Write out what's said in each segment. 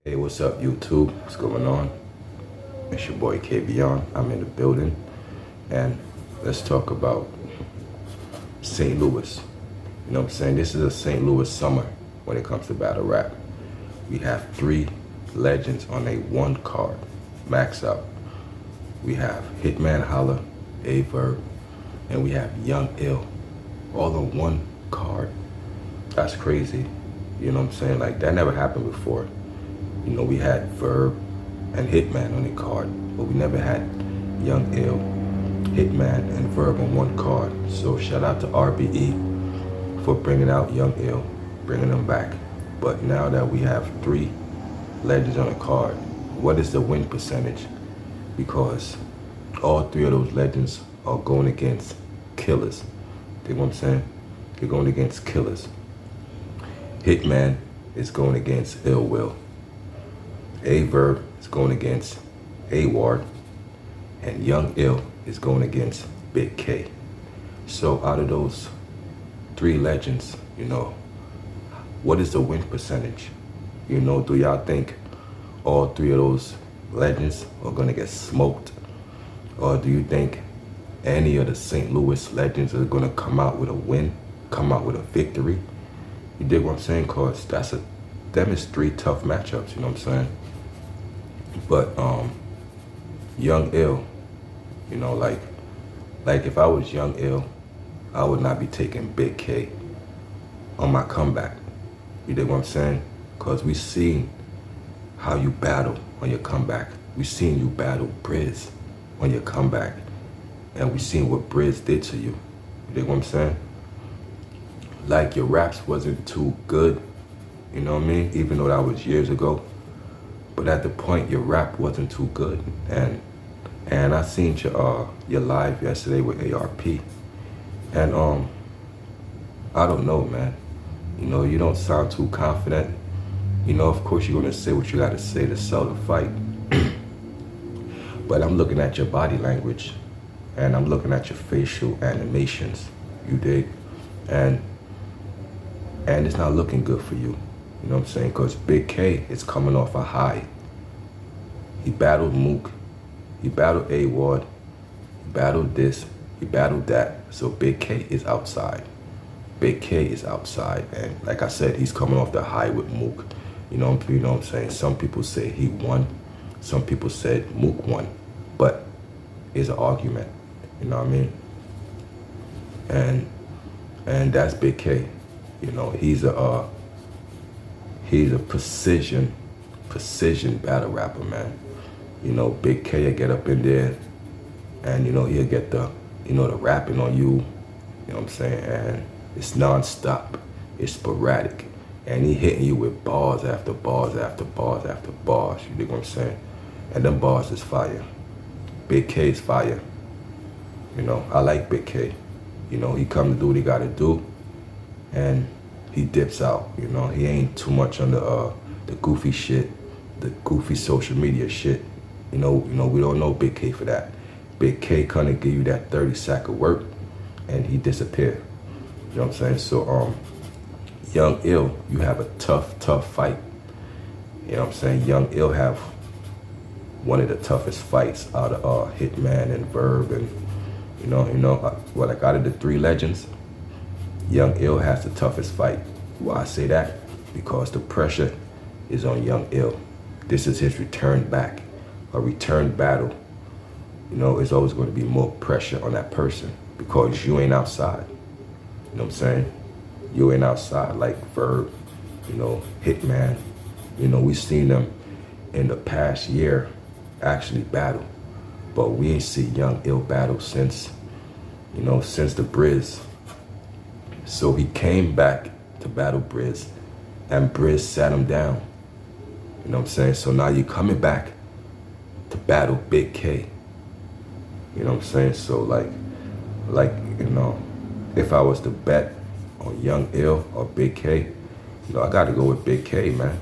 Hey, what's up, YouTube? What's going on? It's your boy KBon. I'm in the building, and let's talk about St. Louis. You know what I'm saying? This is a St. Louis summer when it comes to battle rap. We have three legends on a one card, Maxout. We have Hitman Holla, A-Verb, and we have Young Ill, all on one card. That's crazy. You know what I'm saying? Like, that never happened before. You know, we had Verb and Hitman on the card, but we never had Young Ill, Hitman, and Verb on one card. So shout out to RBE for bringing out Young Ill, bringing them back. But now that we have three legends on the card, what is the win percentage? Because all three of those legends are going against killers. You know what I'm saying? They're going against killers. Hitman is going against Ill Will. A-Verb is going against A-Ward, and Young Ill is going against Big K. So out of those three legends, you know, what is the win percentage? You know, do y'all think all three of those legends are gonna get smoked? Or do you think any of the St. Louis legends are gonna come out with a win, come out with a victory? You dig what I'm saying? Cause them is three tough matchups, you know what I'm saying? But Young Ill, you know, like if I was Young Ill, I would not be taking Big K on my comeback. You dig what I'm saying? Cause we seen how you battle on your comeback. We seen you battle Briz on your comeback, and we seen what Briz did to you. You dig what I'm saying? Like, your raps wasn't too good, you know what I mean? Even though that was years ago. But at the point, your rap wasn't too good. And I seen your live yesterday with ARP. And I don't know, man. You know, you don't sound too confident. You know, of course you're gonna say what you gotta say to sell the fight. But I'm looking at your body language, and I'm looking at your facial animations, you dig? And it's not looking good for you. You know what I'm saying? Because Big K is coming off a high. He battled Mook, he battled A-Ward, he battled this, he battled that. So Big K is outside. Big K is outside. And like I said, he's coming off the high with Mook. You know what I'm saying? Some people say he won. Some people said Mook won. But it's an argument. You know what I mean? And that's Big K. You know, he's a precision battle rapper, man. You know, Big K will get up in there, and you know, he'll get the rapping on you. You know what I'm saying? And it's non-stop, it's sporadic, and he hitting you with bars after bars after bars after bars. You dig what I'm saying? And them bars is fire. Big K is fire. You know, I like Big K. You know, he come to do what he gotta do, and he dips out. You know, he ain't too much on the goofy shit, the goofy social media shit. You know, we don't know Big K for that. Big K kinda give you that 30-second work, and he disappear. You know what I'm saying? So Young Ill, you have a tough fight. You know what I'm saying? Young Ill have one of the toughest fights out of Hitman and Verb, and well, like, out of the three legends, Young Ill has the toughest fight. Why I say that? Because the pressure is on Young Ill. This is his return back, a return battle. You know, it's always going to be more pressure on that person because you ain't outside. You know what I'm saying? You ain't outside like Verb, you know, Hitman. You know, we seen them in the past year actually battle, but we ain't see Young Ill battle since the Briz. So he came back to battle Briz, and Briz sat him down. You know what I'm saying? So now you're coming back to battle Big K. You know what I'm saying? So like, you know, if I was to bet on Young Ill or Big K, you know, I gotta go with Big K, man.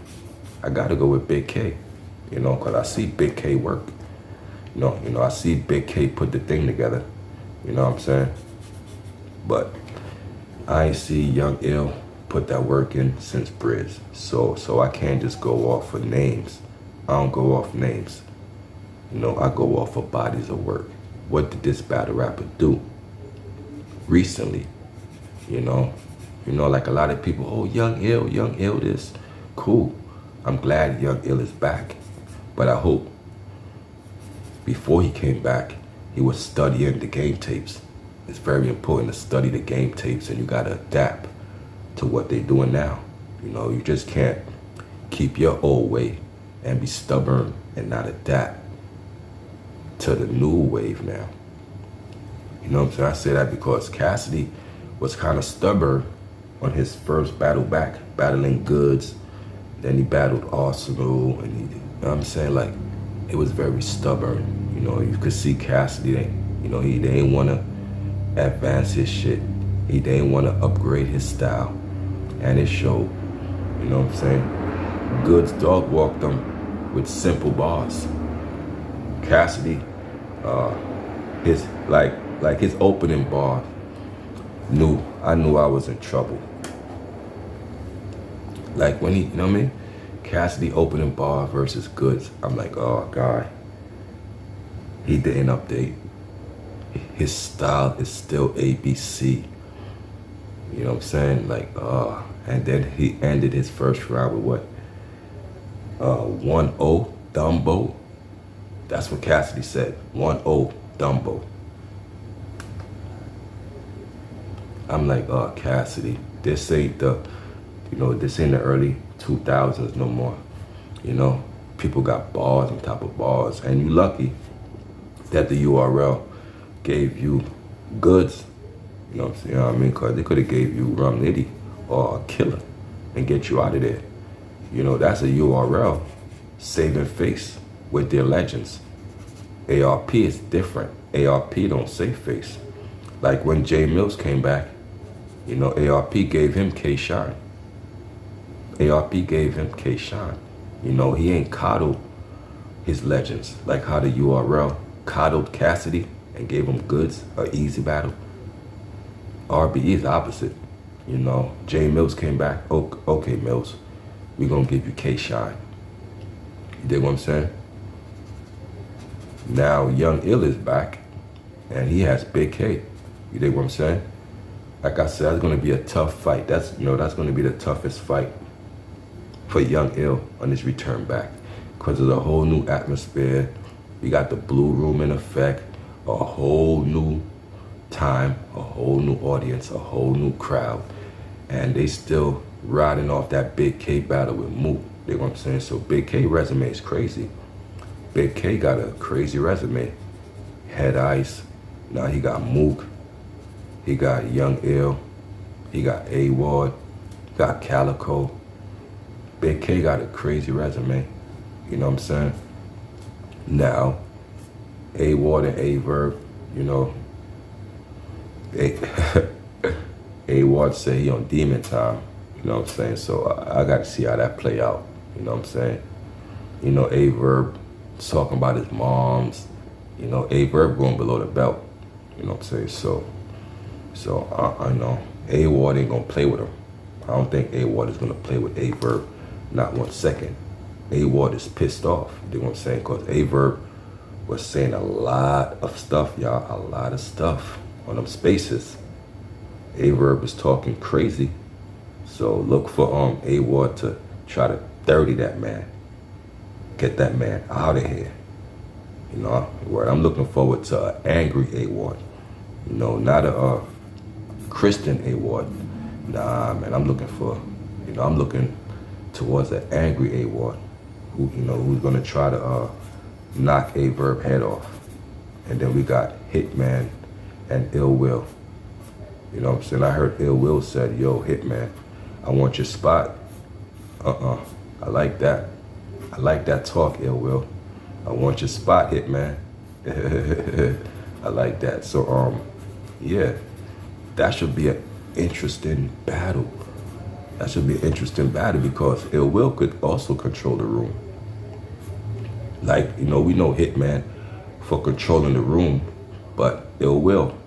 I gotta go with Big K. You know, cause I see Big K work. You know, I see Big K put the thing together. You know what I'm saying? But I ain't see Young Ill put that work in since Briz. So I can't just go off of names. I don't go off names. You know, I go off of bodies of work. What did this battle rapper do recently? You know, like a lot of people, oh, Young Ill this. Cool. I'm glad Young Ill is back. But I hope before he came back, he was studying the game tapes. It's very important to study the game tapes, and you gotta adapt to what they're doing now. You know, you just can't keep your old way and be stubborn and not adapt to the new wave now. You know what I'm saying? I say that because Cassidy was kind of stubborn on his first battle back, battling Goods. Then he battled Arsenal, and he, you know what I'm saying? Like, it was very stubborn. You know, you could see Cassidy, he didn't want to advance his shit. He didn't want to upgrade his style. And it showed. You know what I'm saying? Goods dog walked him with simple bars. Cassidy, his his opening bar, I knew I was in trouble. Like when he, you know what I mean? Cassidy opening bar versus Goods. I'm like, oh God. He didn't update. His style is still ABC. You know what I'm saying? Like, and then he ended his first round with what? 1-0 Dumbo. That's what Cassidy said. 1-0 Dumbo. I'm like, Cassidy, this ain't the early 2000s no more. You know, people got bars on top of bars, and you lucky that the URL gave you Goods. You know what I'm saying? You know what I mean? Because they could have gave you Rum Nitty or a Killer and get you out of there. You know, that's a URL saving face with their legends. ARP is different. ARP don't save face. Like when Jay Mills came back, you know, ARP gave him K-Shine. ARP gave him K-Shine. You know, he ain't coddled his legends like how the URL coddled Cassidy and gave him Goods, an easy battle. RBE is opposite. You know, Jay Mills came back. Okay, Mills, we gonna give you K-Shine. You dig what I'm saying? Now Young Ill is back, and he has Big K. You dig what I'm saying? Like I said, that's gonna be a tough fight. That's gonna be the toughest fight for Young Ill on his return back, because there's a whole new atmosphere. We got the Blue Room in effect, a whole new time, a whole new audience, a whole new crowd, and they still riding off that Big K battle with Mook. You know what I'm saying? So Big K resume is crazy. Big K got a crazy resume. Head Ice, now he got Mook, he got Young Ill, he got A-Ward, got Calico. Big K got a crazy resume. You know what I'm saying? Now, A-Ward and A-Verb, you know, A-Ward say he on demon time. You know what I'm saying? So I got to see how that play out. You know what I'm saying? You know, A-Verb talking about his moms. You know, A-Verb going below the belt. You know what I'm saying? So I know A-Ward ain't going to play with him. I don't think A-Ward is going to play with A-Verb. Not 1 second. A-Ward is pissed off. You know what I'm saying? Because A-Verb was saying a lot of stuff, y'all. A lot of stuff on them spaces. A-Verb is talking crazy. So look for A-Ward to try to 30 that man. Get that man out of here. You know, I'm looking forward to an angry A-Ward. You know, not a Christian A-Ward. Nah, man, I'm looking towards an angry A-Ward who's gonna try to knock A-Verb head off. And then we got Hitman and Ill Will. You know what I'm saying? I heard Ill Will said, yo, Hitman, I want your spot. I like that. I like that talk, Ill Will. I want your spot, Hitman. I like that. So, yeah, that should be an interesting battle. That should be an interesting battle because Ill Will could also control the room. Like, you know, we know Hitman for controlling the room, but Ill Will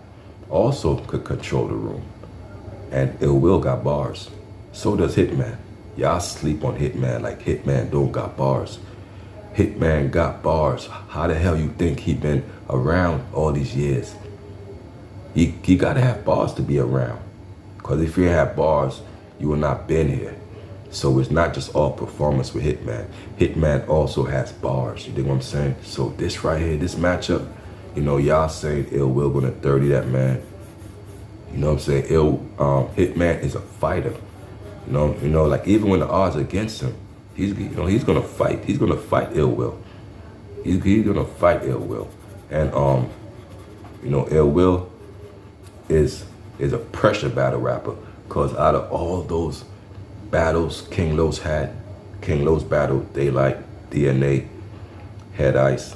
also could control the room. And Ill Will got bars. So does Hitman. Y'all sleep on Hitman like Hitman don't got bars. Hitman got bars. How the hell you think he been around all these years? He gotta have bars to be around. Cause if you have bars, you will not been here. So it's not just all performance with Hitman. Hitman also has bars. You dig what I'm saying? So this right here, this matchup, you know, y'all saying Ill Will gonna 30 that man. You know what I'm saying? Hitman is a fighter. You know, like even when the odds are against him, he's gonna fight. He's gonna fight Ill Will. He's gonna fight Ill Will. And you know, Ill Will is a pressure battle rapper. Cause out of all those battles King Los had, King Los battled Daylight, DNA, Head Ice,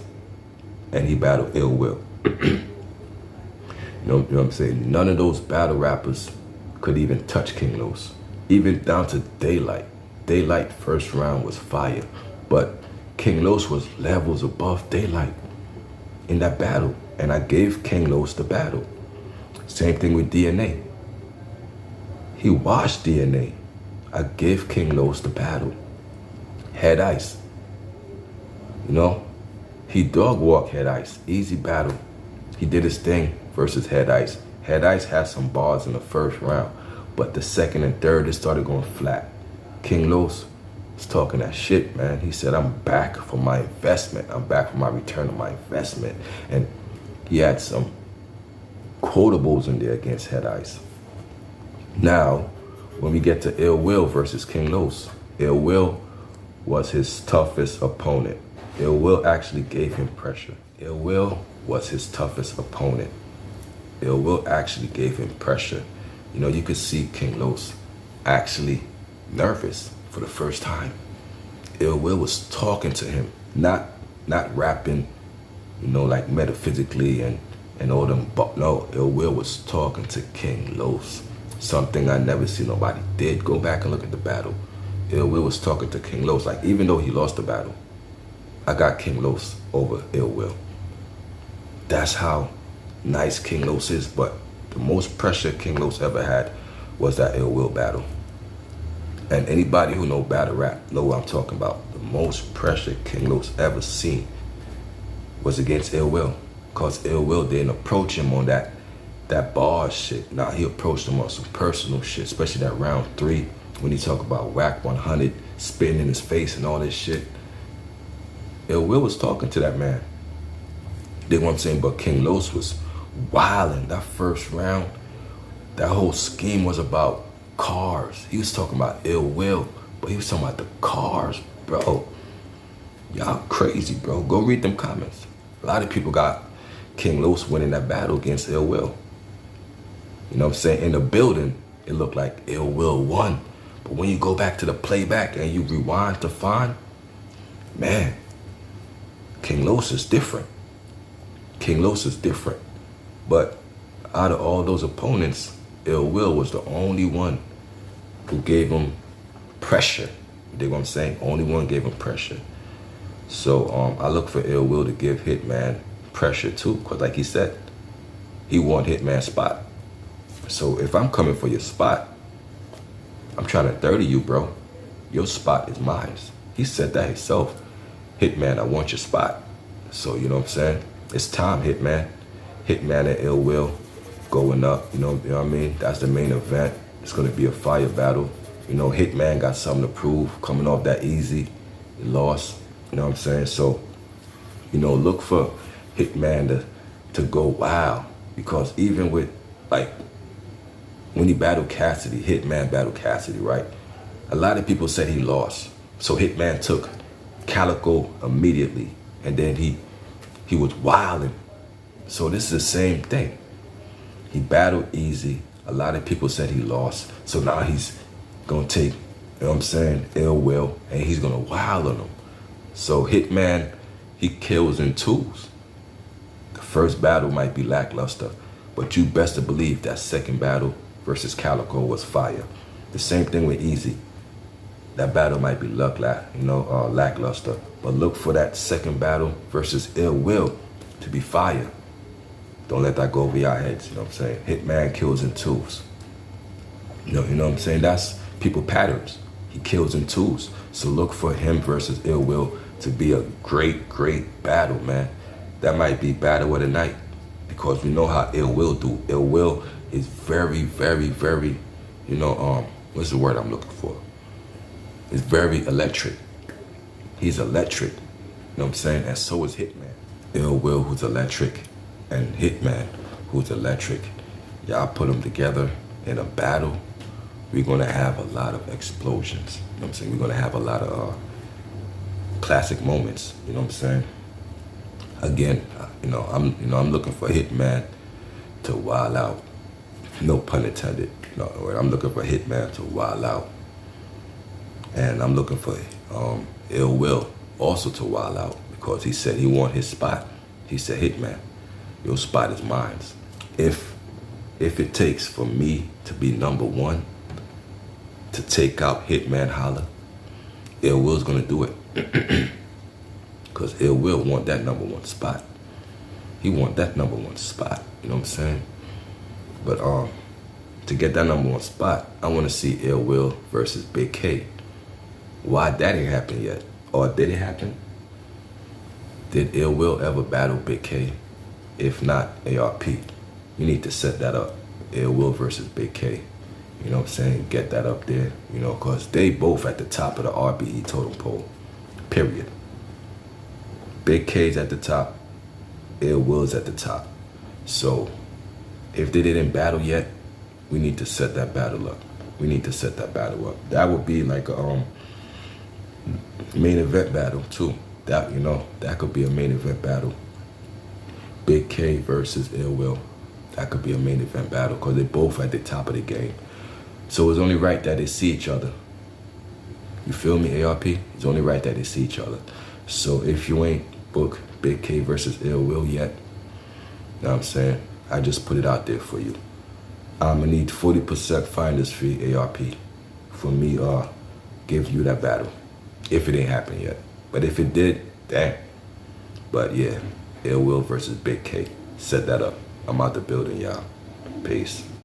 and he battled Ill Will. You know what I'm saying? None of those battle rappers could even touch King Los. Even down to Daylight. Daylight first round was fire. But King Los was levels above Daylight in that battle. And I gave King Los the battle. Same thing with DNA. He washed DNA. I gave King Los the battle. Head Ice. You know? He dog walked Head Ice. Easy battle. He did his thing versus Head Ice. Head Ice had some bars in the first round, but the second and third, it started going flat. King Los was talking that shit, man. He said, I'm back for my investment. I'm back for my return on my investment. And he had some quotables in there against Head Ice. Now, when we get to Ill Will versus King Los, Ill Will was his toughest opponent. Ill Will actually gave him pressure. Ill Will was his toughest opponent. Ill Will actually gave him pressure. You know, you could see King Los actually nervous for the first time. Ill Will was talking to him, not rapping, you know, like metaphysically and all them, but no, Ill Will was talking to King Los. Something I never see nobody did. Go back and look at the battle. Ill Will was talking to King Los. Like, even though he lost the battle, I got King Los over Ill Will. That's how nice King Los is. But the most pressure King Los ever had was that Ill Will battle. And anybody who know battle rap know what I'm talking about. The most pressure King Los ever seen was against Ill Will. Because Ill Will didn't approach him on that bar shit. Nah, he approached him on some personal shit, especially that round 3 when he talk about whack 100, spitting in his face and all this shit. Ill Will was talking to that man. You know what I'm saying? But King Los was wilding that first round. That whole scheme was about cars. He was talking about Ill Will, but he was talking about the cars, bro. Y'all crazy, bro. Go read them comments. A lot of people got King Los winning that battle against Ill Will. You know what I'm saying? In the building, it looked like Ill Will won. But when you go back to the playback and you rewind to find, man, King Los is different. King Los is different. But out of all those opponents, Ill Will was the only one who gave him pressure. You dig what I'm saying? Only one gave him pressure. So I look for Ill Will to give Hitman pressure too, because like he said, he won Hitman's spot. So if I'm coming for your spot, I'm trying to 30 you, bro. Your spot is mine. He said that himself. Hitman, I want your spot. So you know what I'm saying? It's time, Hitman. Hitman and Ill Will going up. You know what I mean? That's the main event. It's gonna be a fire battle. You know, Hitman got something to prove. Coming off that easy, he lost. You know what I'm saying? So, you know, look for Hitman to go wild. Because even with, like, when he battled Cassidy, Hitman battled Cassidy, right? A lot of people said he lost. So Hitman took Calico immediately. And then he was wilding. So this is the same thing. He battled easy. A lot of people said he lost. So now he's gonna take, you know what I'm saying, Ill Will, and he's gonna wild on him. So Hitman, he kills in twos. The first battle might be lackluster, but you best to believe that second battle versus Calico was fire. The same thing with Easy. That battle might be lackluster, but look for that second battle versus Ill Will to be fire. Don't let that go over your heads, you know what I'm saying? Hitman kills in twos. You know what I'm saying? That's people patterns. He kills in twos. So look for him versus Ill Will to be a great, great battle, man. That might be battle of the night because we know how Ill Will do. Ill Will is very, very, very, what's the word I'm looking for? It's very electric. He's electric. You know what I'm saying? And so is Hitman. Ill Will, who's electric, and Hitman, who's electric. Y'all put them together in a battle, we're gonna have a lot of explosions. You know what I'm saying? We're gonna have a lot of classic moments. You know what I'm saying? Again, I'm looking for Hitman to wild out. No pun intended. No, I'm looking for Hitman to wild out, and I'm looking for Ill Will also to wild out because he said he want his spot. He said, Hitman, your spot is mine. If it takes for me to be number one to take out Hitman Holla, Ill Will's gonna do it. Because Ill Will want that number one spot. He want that number one spot, you know what I'm saying? But to get that number one spot, I wanna see Ill Will versus Big K. Why that ain't happened yet? Or did it happen? Did Ill Will ever battle Big K? If not, ARP. You need to set that up. Ill Will versus Big K. You know what I'm saying? Get that up there, because they both at the top of the RBE totem pole, period. Big K's at the top, Ill Will's at the top. So if they didn't battle yet, we need to set that battle up. We need to set that battle up. That would be like a main event battle too. That that could be a main event battle. Big K versus Ill Will. That could be a main event battle because they're both at the top of the game. So it's only right that they see each other. You feel me, ARP? It's only right that they see each other. So if you ain't booked Big K versus Ill Will yet, you know what I'm saying? I just put it out there for you. I'm gonna need 40% finder's fee, ARP, for me give you that battle. If it ain't happened yet. But if it did, damn. But yeah, Ill Will versus Big K. Set that up. I'm out the building, y'all. Peace.